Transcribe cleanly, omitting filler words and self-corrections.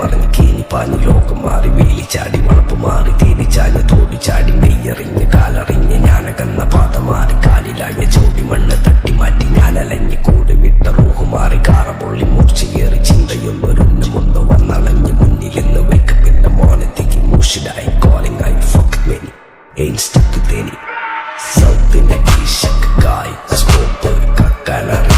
പറഞ്ഞ് കീനി പാഞ്ഞ് ലോകം മാറി വേലി ചാടി വളപ്പ് മാറി തേനി ചാഞ്ഞ് തോടി ചാടി നെയ്യറിഞ്ഞ് കാലറിഞ്ഞ് ഞാനകന്ന പാത മാറി കാലിലായ ചോടി മണ്ണ് തട്ടി മാറ്റി ഞാനലഞ്ഞ് കൂടി വിട്ട റൂഹ് മാറി കാറ പൊള്ളി മൂർച്ചയേറി ചിന്തയൊന്നൊരുന്നുമുണ്ടോ വന്നളഞ്ഞ് മുന്നിലെന്ന് വെക്കപ്പിന്റെ മോനത്തേക്ക് മൂഷിടായി കോളിംഗ് ആയി fuck many ain't stuck with any South in the East, guy, a scope, kakalari